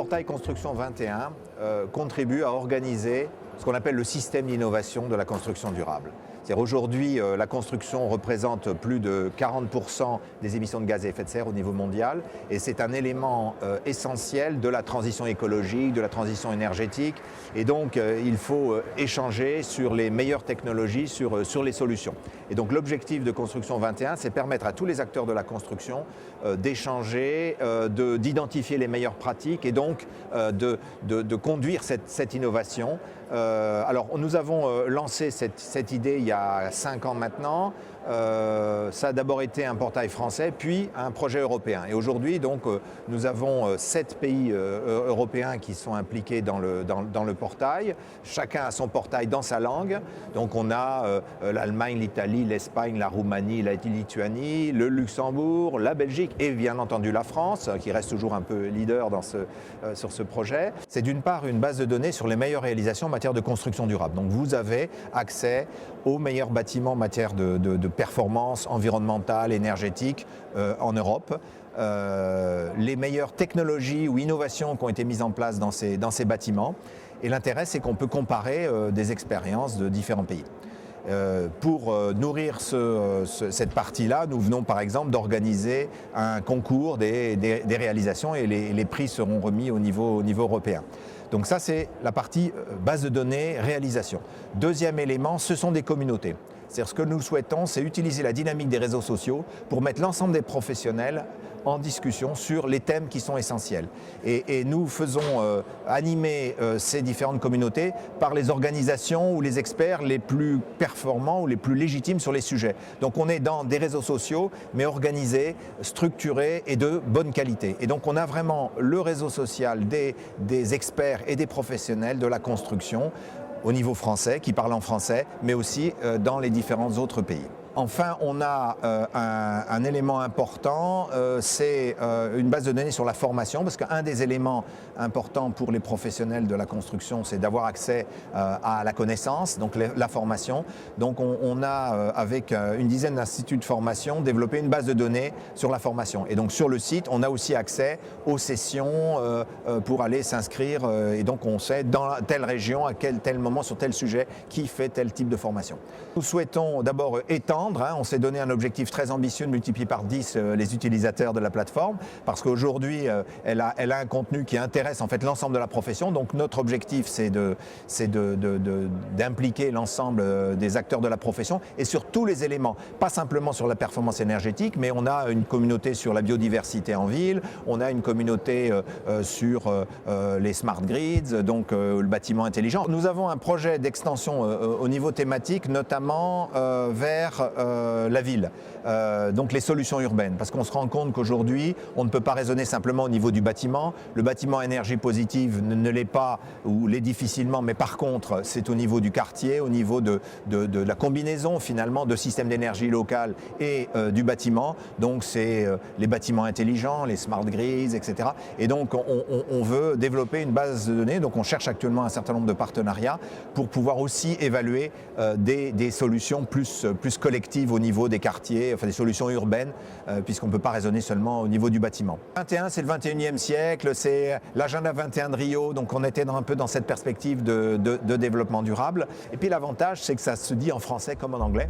portail Construction 21 contribue à organiser ce qu'on appelle le système d'innovation de la construction durable. Aujourd'hui, la construction représente plus de 40% des émissions de gaz à effet de serre au niveau mondial et c'est un élément essentiel de la transition écologique, de la transition énergétique et donc il faut échanger sur les meilleures technologies, sur les solutions. Et donc l'objectif de Construction 21, c'est permettre à tous les acteurs de la construction d'échanger, d'identifier les meilleures pratiques et donc de conduire cette innovation. Alors nous avons lancé cette idée il y a 5 ans maintenant. Ça a d'abord été un portail français, puis un projet européen. Et aujourd'hui, donc, nous avons 7 pays européens qui sont impliqués dans le portail. Chacun a son portail dans sa langue. Donc on a l'Allemagne, l'Italie, l'Espagne, la Roumanie, la Lituanie, le Luxembourg, la Belgique et bien entendu la France, qui reste toujours un peu leader sur ce projet. C'est d'une part une base de données sur les meilleures réalisations en matière de construction durable. Donc vous avez accès aux meilleurs bâtiments en matière de performance environnementale, énergétique en Europe. Les meilleures technologies ou innovations qui ont été mises en place dans ces bâtiments. Et l'intérêt, c'est qu'on peut comparer des expériences de différents pays. Pour nourrir cette partie-là, nous venons par exemple d'organiser un concours des réalisations et les prix seront remis au niveau européen. Donc ça, c'est la partie base de données, réalisation. Deuxième élément, ce sont des communautés. C'est-à-dire ce que nous souhaitons, c'est utiliser la dynamique des réseaux sociaux pour mettre l'ensemble des professionnels en discussion sur les thèmes qui sont essentiels. Et nous faisons animer ces différentes communautés par les organisations ou les experts les plus performants ou les plus légitimes sur les sujets. Donc on est dans des réseaux sociaux, mais organisés, structurés et de bonne qualité. Et donc on a vraiment le réseau social des experts et des professionnels de la construction au niveau français, qui parlent en français, mais aussi dans les différents autres pays. Enfin, on a un élément important, c'est une base de données sur la formation, parce qu'un des éléments importants pour les professionnels de la construction, c'est d'avoir accès à la connaissance, donc la formation. Donc on a, avec une dizaine d'instituts de formation, développé une base de données sur la formation. Et donc sur le site, on a aussi accès aux sessions pour aller s'inscrire. Et donc on sait dans telle région, à tel moment, sur tel sujet, qui fait tel type de formation. Nous souhaitons d'abord étendre. On s'est donné un objectif très ambitieux de multiplier par 10 les utilisateurs de la plateforme parce qu'aujourd'hui, elle a un contenu qui intéresse en fait l'ensemble de la profession. Donc notre objectif, c'est d'impliquer l'ensemble des acteurs de la profession et sur tous les éléments, pas simplement sur la performance énergétique, mais on a une communauté sur la biodiversité en ville, on a une communauté sur les smart grids, donc le bâtiment intelligent. Nous avons un projet d'extension au niveau thématique, notamment vers la ville, donc les solutions urbaines, parce qu'on se rend compte qu'aujourd'hui, on ne peut pas raisonner simplement au niveau du bâtiment. Le bâtiment à énergie positive ne l'est pas ou l'est difficilement, mais par contre, c'est au niveau du quartier, au niveau de la combinaison finalement de systèmes d'énergie locale et du bâtiment. Donc c'est les bâtiments intelligents, les smart grids, etc. Et donc on veut développer une base de données, donc on cherche actuellement un certain nombre de partenariats pour pouvoir aussi évaluer des solutions plus collectives au niveau des quartiers, enfin des solutions urbaines, puisqu'on ne peut pas raisonner seulement au niveau du bâtiment. 21, c'est le 21e siècle, c'est l'agenda 21 de Rio, donc on était un peu dans cette perspective de développement durable. Et puis l'avantage, c'est que ça se dit en français comme en anglais.